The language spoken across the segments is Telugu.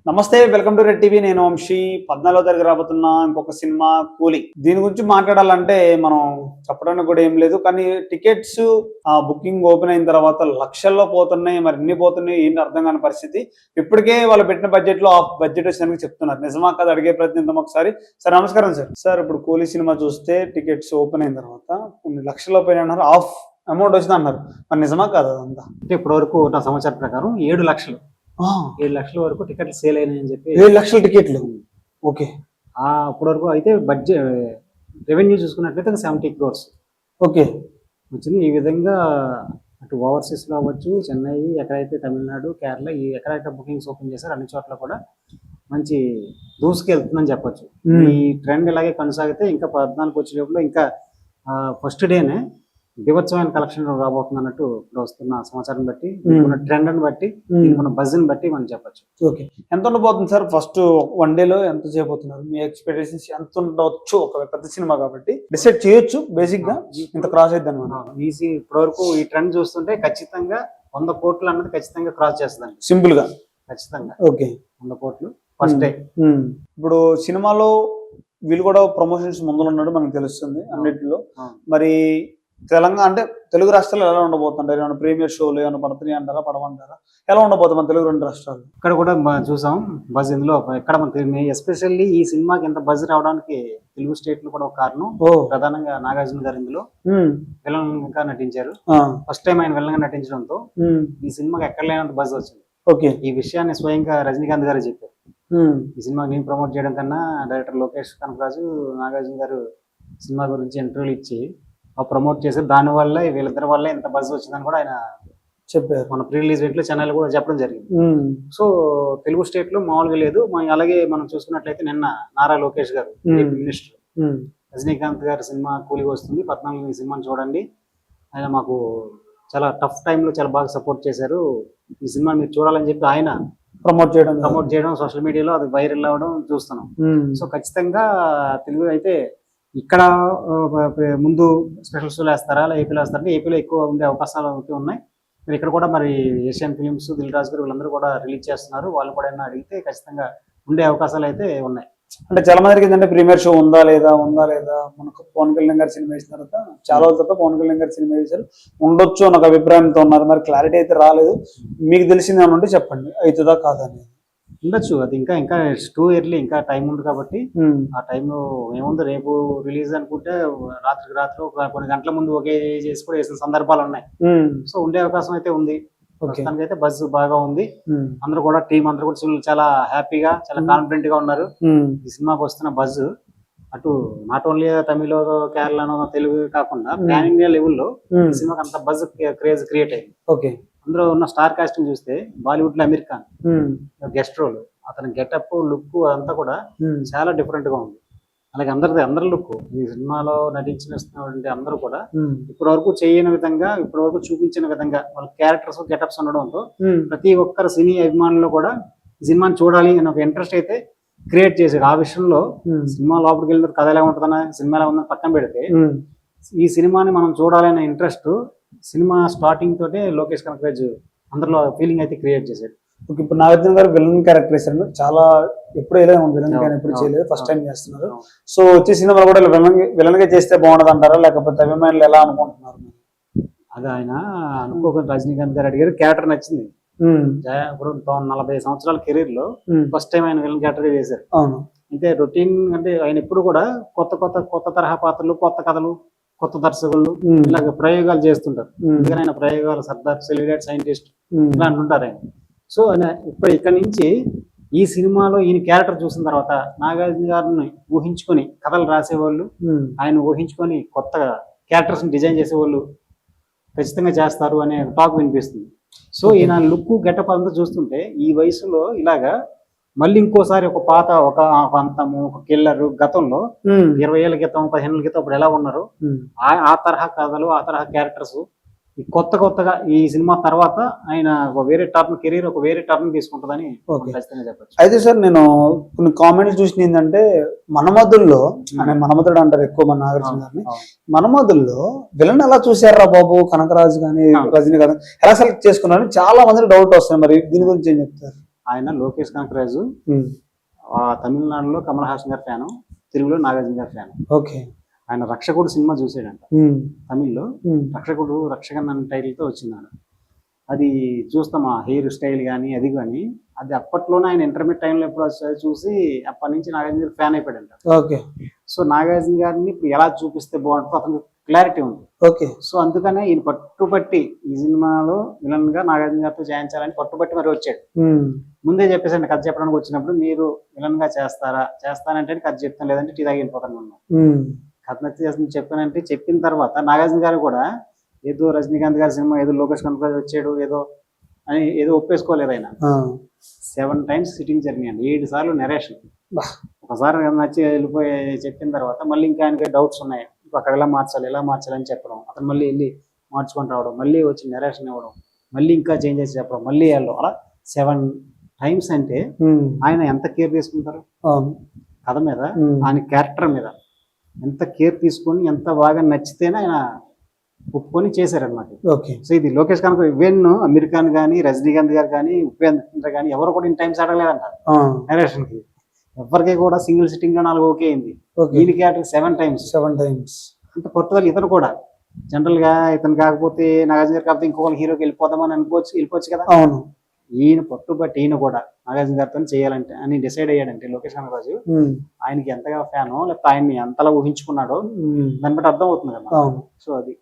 నమస్తే, వెల్కమ్ టు రెడ్ టీవీ. నేను వంశీ. 14వ తరగతి రాబోతున్న ఇంకొక సినిమా కూలీ. దీని గురించి మాట్లాడాలంటే మనం చెప్పడానికి కూడా ఏం లేదు, కానీ టికెట్స్ బుకింగ్ ఓపెన్ అయిన తర్వాత లక్షల్లో పోతున్నాయి. మరి ఎన్ని పోతున్నాయి ఏంటి అర్థం కాని పరిస్థితి. ఇప్పటికే వాళ్ళు పెట్టిన బడ్జెట్ లో ఆఫ్ బడ్జెట్ వచ్చినందుకు చెప్తున్నారు. నిజమా కాదు అడిగే ప్రయత్నిద్దాం ఒకసారి. సార్ నమస్కారం సార్. సార్ ఇప్పుడు కూలీ సినిమా చూస్తే టికెట్స్ ఓపెన్ అయిన తర్వాత కొన్ని లక్షల్లో పోయిన అన్నారు, ఆఫ్ అమౌంట్ వచ్చింది అన్నారు. మరి నిజమా కాదు అదంతా? అంటే ఇప్పటి వరకు నా సమాచారం ప్రకారం 7 లక్షలు వరకు టికెట్లు సేల్ అయినాయని చెప్పి 7 లక్షల టికెట్లు. ఓకే. అప్పటి వరకు అయితే బడ్జెట్ రెవెన్యూ చూసుకున్నట్లయితే 70 crores ఓకే వచ్చింది. ఈ విధంగా అటు ఓవర్సీస్ లో అవ్వచ్చు, చెన్నై, ఎక్కడైతే తమిళనాడు, కేరళ, ఈ ఎక్కడైతే బుకింగ్స్ ఓపెన్ చేశారు అన్ని చోట్ల కూడా మంచి దూసుకెళ్తుందని చెప్పొచ్చు. ఈ ట్రెండ్ ఇలాగే కొనసాగితే ఇంకా 14 వచ్చేటప్పుడు ఇంకా ఫస్ట్ డేనే బీభత్సమైన కలెక్షన్ రాబోతుంది అన్నట్టు ఇప్పుడు వస్తున్న సమాచారం బట్టి, ట్రెండ్ ని బట్టి, బజ్ ని బట్టి మనం చెప్పచ్చు. ఓకే. ఎంత ఉండబోతుంది సార్? ఫస్ట్ వన్ డే లో ఎంత చేయబోతున్నారు? మీ ఎక్స్పెక్టేషన్స్ ఎంత ఉండవచ్చు? ఒక పెద్ద సినిమా కాబట్టి డిసైడ్ చేయొచ్చు బేసిక్ గా ఇంత క్రాస్ అయితే ఈజీ. ఇప్పటి వరకు ఈ ట్రెండ్ చూస్తుంటే ఖచ్చితంగా 100 కోట్లు అన్నది ఖచ్చితంగా క్రాస్ చేస్తుంది సింపుల్ గా. ఖచ్చితంగా. ఓకే. 100 కోట్లు ఫస్ట్ డే. ఇప్పుడు సినిమాలో వీళ్ళు కూడా ప్రమోషన్స్ ముందులో ఉన్నాడు మనకు తెలుస్తుంది అన్నిటిలో. మరి తెలంగాణ అంటే తెలుగు రాష్ట్రాలు ఎలా ఉండబోతుంటారు? ఏమైనా ప్రీమియర్ షోలు ఏమైనా పడుతున్నాయి అంటారా, పడమంటారా? ఎలా ఉండబోతుంది మన తెలుగు 2 రాష్ట్రాలు? ఇక్కడ కూడా చూసాం బజ్. ఇందులో ఎక్కడ మన ఎస్పెషల్లీ ఈ సినిమాకి ఎంత బజ్ రావడానికి తెలుగు స్టేట్లు కూడా ఒక కారణం. ప్రధానంగా నాగార్జున గారు ఇందులో విలన్ గా నటించారు. ఫస్ట్ టైం ఆయన విలన్ గా నటించడంతో ఈ సినిమాకి ఎక్కడ లేనంత బజ్ వచ్చింది. ఓకే. ఈ విషయాన్ని స్వయంగా రజనీకాంత్ గారు చెప్పారు. ఈ సినిమా నేను ప్రమోట్ చేయడం కన్నా డైరెక్టర్ లోకేష్ కనకరాజు, నాగార్జున గారు సినిమా గురించి ఇంటర్వ్యూలు ఇచ్చి ప్రమోట్ చేశారు. దాని వల్ల వీళ్ళిద్దరి వల్ల ఎంత బజ్ వచ్చిందని కూడా ఆయన చెప్పారు. మన ప్రీ రిలీజ్ వీక్ లో ఛానల్ కూడా చెప్పడం జరిగింది. సో తెలుగు స్టేట్ లో మామూలుగా లేదు. అలాగే మనం చూసుకున్నట్లయితే నిన్న నారా లోకేష్ గారు మినిస్టర్ రజనీకాంత్ గారి సినిమా కూలిగా వస్తుంది 14 సినిమాని చూడండి, ఆయన మాకు చాలా టఫ్ టైంలో చాలా బాగా సపోర్ట్ చేశారు, ఈ సినిమా మీరు చూడాలని చెప్పి ఆయన ప్రమోట్ చేయడం సోషల్ మీడియాలో అది వైరల్ అవ్వడం చూస్తున్నాం. సో ఖచ్చితంగా తెలుగు అయితే ఇక్కడ ముందు స్పెషల్ షోలు వేస్తారా, ఏపీలో వేస్తారంటే ఏపీలో ఎక్కువ ఉండే అవకాశాలు అయితే ఉన్నాయి. ఇక్కడ కూడా మరి ఏషియన్ ఫిలిమ్స్, దిల్ రాజు గారు వీళ్ళందరూ కూడా రిలీజ్ చేస్తున్నారు. వాళ్ళు కూడా ఏమైనా అడిగితే ఖచ్చితంగా ఉండే అవకాశాలు అయితే ఉన్నాయి. అంటే చాలా మందికి ఏంటంటే ప్రీమియర్ షో ఉందా లేదా మనకు పవన్ కళ్యాణ్ గారు సినిమా వేసిన తర్వాత చాలా రోజుల తర్వాత పవన్ కళ్యాణ్ గారు సినిమా వేశారు, ఉండొచ్చు అని ఒక అభిప్రాయంతో ఉన్నారు. మరి క్లారిటీ అయితే రాలేదు. మీకు తెలిసింది ఏమన్నా ఉంటే చెప్పండి, అవుతుందా కాదని. ఉండొచ్చు, అది ఇంకా టూ ఇయర్లీ ఇంకా టైం ఉంది కాబట్టి ఆ టైంలో ఏముంది, రేపు రిలీజ్ అనుకుంటే రాత్రికి రాత్రి కొన్ని గంటల ముందు ఒకే చేసి కూడా వేసిన సందర్భాలు ఉన్నాయి. సో ఉండే అవకాశం అయితే ఉంది. ప్రస్తుతానికి అయితే బజ్ బాగా ఉంది. అందరూ కూడా టీం అందరూ కూడా చాలా హ్యాపీగా, చాలా కాన్ఫిడెంట్ గా ఉన్నారు. ఈ సినిమాకి వస్తున్న బజ్ అటు నాట్ ఓన్లీ తమిళ, కేరళ, తెలుగు కాకుండా పాన్ ఇండియా లెవెల్లో ఈ సినిమాకి అంత బజ్ క్రేజ్ క్రియేట్ అయింది. ఓకే. అందులో ఉన్న స్టార్ కాస్టింగ్ చూస్తే బాలీవుడ్ లో అమీర్ ఖాన్ గెస్ట్ రోల్, అతని గెటప్, లుక్ అదంతా కూడా చాలా డిఫరెంట్ గా ఉంది. అలాగే అందరి లుక్ ఈ సినిమాలో నటించినటువంటి అందరూ కూడా ఇప్పటి వరకు చేయని విధంగా, ఇప్పటి వరకు చూపించిన విధంగా వాళ్ళ క్యారెక్టర్స్, గెటప్స్ ఉండడంతో ప్రతి ఒక్కరు సినీ అభిమానులు కూడా ఈ సినిమాని చూడాలి అని ఒక ఇంట్రెస్ట్ అయితే క్రియేట్ చేశారు. ఆ విషయంలో సినిమా లోపలికి వెళ్ళిన కథ ఎలా ఉంటుందన్న, సినిమా ఎలా ఉందని పక్కన పెడితే ఈ సినిమాని మనం చూడాలనే ఇంట్రెస్ట్ సినిమా స్టార్టింగ్ తోటే లోకేష్ కనకరాజ్ అందరిలో ఫీలింగ్ అయితే క్రియేట్ చేశాడు. ఇప్పుడు నాగార్జున గారు విలన్ క్యారెక్టర్ వేశారు. చాలా ఎప్పుడు వేయలేదు విలన్ కానీ, ఎప్పుడు చేయలేదు, ఫస్ట్ టైం చేస్తున్నారు. సో వచ్చే సినిమా కూడా విలన్ గా చేస్తే బాగుండదు అంటారా, లేకపోతే అభిమానులు ఎలా అనుకుంటున్నారు? అది ఆయన అనుకోకుండా రజనీకాంత్ గారు అడిగారు, క్యారెక్టర్ నచ్చింది. ఇప్పుడు 40 సంవత్సరాల కెరీర్ లో ఫస్ట్ టైం ఆయన విలన్ క్యారెక్టర్ చేశారు. అయితే రొటీన్ అంటే ఆయన ఎప్పుడు కూడా కొత్త తరహా పాత్రలు, కొత్త కథలు, కొత్త దర్శకులు ఇలాగ ప్రయోగాలు చేస్తుంటారు. అందుకని ఆయన ప్రయోగాలు సర్దార్, సెలిబ్రేట్, సైంటిస్ట్ ఇలా అంటుంటారు ఆయన. సో ఇప్పుడు ఇక్కడ నుంచి ఈ సినిమాలో ఈయన క్యారెక్టర్ చూసిన తర్వాత నాగార్జున గారిని ఊహించుకొని కథలు రాసేవాళ్ళు, ఆయన ఊహించుకొని కొత్త క్యారెక్టర్స్ డిజైన్ చేసేవాళ్ళు ఖచ్చితంగా చేస్తారు అనే టాక్ వినిపిస్తుంది. సో ఈయన లుక్, గెటప్ అంతా చూస్తుంటే ఈ వయసులో ఇలాగా మళ్ళీ ఇంకోసారి ఒక పాత ఒక అంతము, ఒక కిల్లర్, గతంలో 20 ఏళ్ల క్రితం, 15 ఏళ్ల క్రితం అప్పుడు ఎలా ఉన్నారు ఆ తరహా కథలు, ఆ తరహా క్యారెక్టర్స్ కొత్తగా ఈ సినిమా తర్వాత ఆయన ఒక వేరే టర్న్, కెరీర్ ఒక వేరే టర్న్ తీసుకుంటుందని ఖచ్చితంగా చెప్పచ్చు. అయితే సార్ నేను కొన్ని కామెంట్స్ చూసిన ఏంటంటే మనమధుల్లో అనే మనమధుడు అంటారు ఎక్కువ మన నాగార్జున గారిని, మనమధుల్లో విలన్ ఎలా చూసారా బాబు కనకరాజు కానీ రజనీకాంత్ ఎలా సెలెక్ట్ చేసుకున్నారని చాలా మందికి డౌట్ వస్తుంది. మరి దీని గురించి ఏం చెప్తారు? ఆయన లోకేష్ కనకరాజు తమిళనాడులో కమల్ హాసన్ గారి ఫ్యాను, తెలుగులో నాగార్జున గారి ఫ్యాను. ఓకే. ఆయన రక్షకుడు సినిమా చూసాడంట తమిళ్లో. రక్షకుడు రక్షకన్ అనే టైటిల్తో వచ్చింది. అది చూస్తాం ఆ హెయిర్ స్టైల్ కానీ అది కానీ, అది అప్పట్లోనే ఆయన ఇంటర్మీడియట్ టైంలో ఎప్పుడు చూసి అప్పటి నుంచి నాగార్జున గారు ఫ్యాన్ అయిపోయాడంట. ఓకే. సో నాగార్జున గారిని ఇప్పుడు ఎలా చూపిస్తే బాగుంటుందో అతనికి క్లారిటీ ఉంది. ఓకే. సో అందుకనే ఈయన పట్టుబట్టి ఈ సినిమాలో విలన్ గా నాగార్జున గారితో చేయించాలని పట్టుబట్టి మరి వచ్చాడు. ముందే చెప్పేసండి కథ చెప్పడానికి వచ్చినప్పుడు, మీరు విలన్ గా చేస్తానంటే కథ చెప్తాను, లేదంటే టీ తాగి వెళ్ళిపోతాను. కథ నచ్చి చేస్తుంది చెప్పానంటే చెప్పిన తర్వాత నాగార్జున గారు కూడా ఏదో రజనీకాంత్ గారి సినిమా, ఏదో లోకేష్ కనకరాజు వచ్చాడు ఏదో అని ఏదో ఒప్పేసుకోలేదు ఆయన. 7 times సిట్టింగ్ జర్నీ అండి, 7 సార్లు నెరేషన్. ఒకసారి నచ్చి వెళ్ళిపోయి చెప్పిన తర్వాత మళ్ళీ ఇంకా ఆయనకి డౌట్స్ ఉన్నాయి, అక్కడ ఎలా మార్చాలి అని చెప్పడం, అతను మళ్ళీ వెళ్ళి మార్చుకొని రావడం, మళ్ళీ వచ్చి నెరేషన్ ఇవ్వడం, మళ్ళీ ఇంకా చేంజ్ చేసి చెప్పడం, మళ్ళీ వెళ్ళడం, అలా 7 times అంటే ఆయన ఎంత కేర్ తీసుకుంటారు కథ మీద, ఆయన క్యారెక్టర్ మీద ఎంత కేర్ తీసుకొని ఎంత బాగా నచ్చితేనే ఆయన ఒప్పుకొని చేశారనమాట. సో ఇది లోకేష్ కనుక ఈవెన్ అమీర్ ఖాన్ కానీ, రజనీకాంత్ గారు కానీ, ఉపేంద్ర కానీ ఎవరు కూడా ఇన్ టైమ్స్ అడగలేదంట నరేషన్ కి. ఎవరికి కూడా సింగిల్ సిట్టింగ్ లో 4 ఓకే అయింది. దీని క్యారెక్టర్ 7 times అంత పట్టుదల. ఇతను కూడా జనరల్ గా ఇతను కాకపోతే నాగార్జున గారు కాకపోతే ఇంకొక హీరోకి వెళ్ళిపోదామని వెళ్ళిపోవచ్చు కదా. అవును. ఈయన పట్టుబట్టి ఈయన కూడా నాగార్జున గారితో చేయాలంటే అని డిసైడ్ అయ్యాడంటే లోకేష్ కనకరాజు ఆయనకి ఎంతగా ఫ్యానో లేకపోతే ఆయన్ని ఎంతలా ఊహించుకున్నాడో దాన్ని బట్టి అర్థం అవుతుంది కదా. సో అది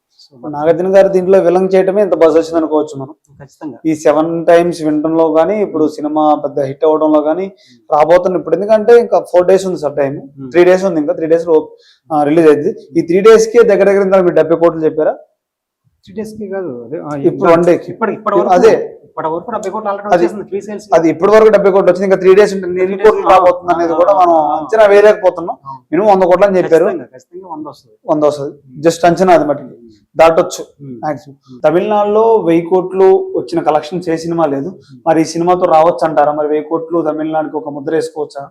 నాగార్జున గారు దీంట్లో విలన్ చేయడమే ఇంత బజ్ వచ్చింది అనుకోవచ్చు మనం ఖచ్చితంగా. ఈ 7 times వినడంలో కానీ, ఇప్పుడు సినిమా పెద్ద హిట్ అవ్వడంలో కానీ రాబోతున్న ఇప్పుడు, ఎందుకంటే ఇంకా 4 days ఉంది సార్ టైం, 3 days ఉంది, ఇంకా 3 days రిలీజ్ అయింది. ఈ 3 days కి దగ్గర మీరు 70 కోట్లు చెప్పారా? 3 days కి కాదు, ఇప్పుడు 1 day కి అదే అది ఇప్పటి వరకు 70 కోట్లు వచ్చింది. ఇంకా 3 days ఉంటే 100 కోట్లు రాబోతుంది అనేది కూడా మనం అంచనా వేయలేకపోతున్నాం. మినిమం 100 కోట్లు అని చెప్పారు. 100 వస్తుంది జస్ట్ అంచనా, అది మట్టి దాటొచ్చు మాక్సిమం. తమిళనాడులో 1000 కోట్లు వచ్చిన కలెక్షన్స్ ఏ సినిమా లేదు. మరి ఈ సినిమాతో రావచ్చు అంటారా? మరి 1000 కోట్లు తమిళనాడుకి ఒక ముద్ర వేసుకోవచ్చా?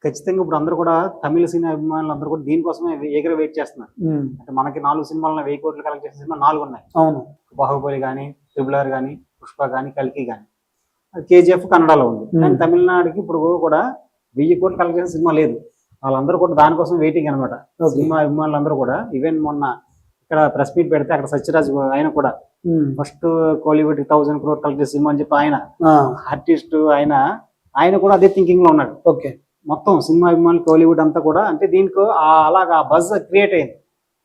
ఖచ్చితంగా. ఇప్పుడు అందరూ కూడా తమిళ సినిమా అభిమానులు అందరూ కూడా దీనికోసమే ఎగర వెయిట్ చేస్తున్నారు. అంటే మనకి 4 సినిమాలను 1000 కోట్లు కలెక్ట్ చేసిన సినిమా 4 ఉన్నాయి. అవును. బాహుబలి కానీ, ట్రిబుల్ కానీ, పుష్ప కానీ, కల్కి కానీ, KGF కన్నడలో ఉంది. కానీ తమిళనాడుకి ఇప్పుడు కూడా 1000 కోట్లు కలెక్ట్ చేసిన సినిమా లేదు. వాళ్ళందరూ కూడా దానికోసం వెయిటింగ్ అనమాట. సినిమా అభిమానులు అందరూ కూడా. ఈవెన్ మొన్న ఇక్కడ ప్రెస్ మీట్ పెడితే అక్కడ సత్యరాజ్ ఆయన కూడా ఫస్ట్ కోలీవుడ్ 1000 crore కలెక్ట్ చేసిన సినిమా అని చెప్పి ఆయన ఆర్టిస్ట్ ఆయన కూడా అదే థింకింగ్ లో ఉన్నాడు. ఓకే. మొత్తం సినిమా అభిమానులు కోలీవుడ్ అంతా కూడా, అంటే దీనికి అలాగా బజ్ క్రియేట్ అయింది.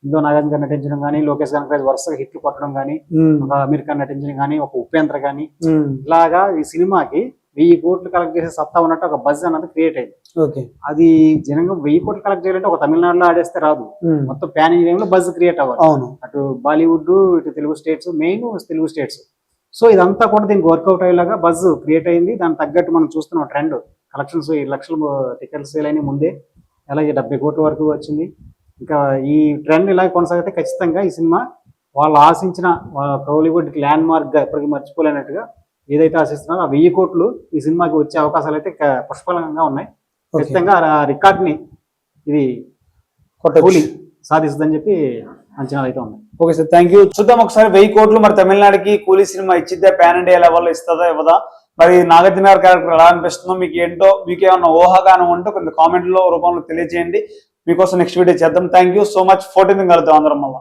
ఇందులో నాగార్జున గారు నటించడం కానీ, లోకేష్ కనకరాజు వరుసగా హిట్లు కొట్టడం కానీ, ఒక అమీర్ ఖాన్ నటించడం కానీ, ఒక ఉపేంద్ర కానీ, ఇలాగా ఈ సినిమాకి 1000 కోట్లు కలెక్ట్ చేసే సత్తా ఉన్నట్టు ఒక బజ్ అన్నది క్రియేట్ అయింది. అది జనంగా 1000 కోట్లు కలెక్ట్ చేయాలంటే ఒక తమిళనాడులో ఆడేస్తే రాదు, మొత్తం పాన్ ఇండియా లో బజ్ క్రియేట్ అవ్వాలి. అటు బాలీవుడ్, ఇటు Telugu states, main Telugu states. So ఇదంతా కూడా దీనికి వర్కౌట్ అయ్యేలాగా బజ్ క్రియేట్ అయింది. దానికి తగ్గట్టు మనం చూస్తున్నాం ట్రెండ్. కలెక్షన్స్ 7 లక్షల టికెట్స్ సేల్ అయిన ముందే అలాగే 70 కోట్ల వరకు వచ్చింది. ఇంకా ఈ ట్రెండ్ ఇలా కొనసాగితే ఖచ్చితంగా ఈ సినిమా వాళ్ళు ఆశించిన కోలీవుడ్కి ల్యాండ్ మార్క్ గా ఇప్పటికీ మర్చిపోలేనట్టుగా ఏదైతే ఆశిస్తున్నారో ఆ 1000 కోట్లు ఈ సినిమాకి వచ్చే అవకాశాలు అయితే పుష్కలంగా ఉన్నాయి. ఖచ్చితంగా ఆ రికార్డ్ని ఇది కూలీ సాధిస్తుందని చెప్పి అంచనాలు అయితే ఉన్నాయి. Okay sir, thank you. చూద్దాం ఒకసారి 1000 కోట్లు మరి తమిళనాడుకి కూలీ సినిమా ఇచ్చిద్దా, పాన్ ఇండియా లెవెల్లో ఇస్తుందా ఇవ్వదా? మరి నాగార్జున గారి క్యారెక్టర్ ఎలా అనిపిస్తుందో మీకు ఏంటో, మీకు ఏమన్నా ఊహాగానం ఉంటో కొంత కామెంట్లో రూపంలో తెలియజేయండి. మీకోసం నెక్స్ట్ వీడియో చేద్దాం. Thank you so much. 14th కలుద్దాం అందరం మళ్ళీ.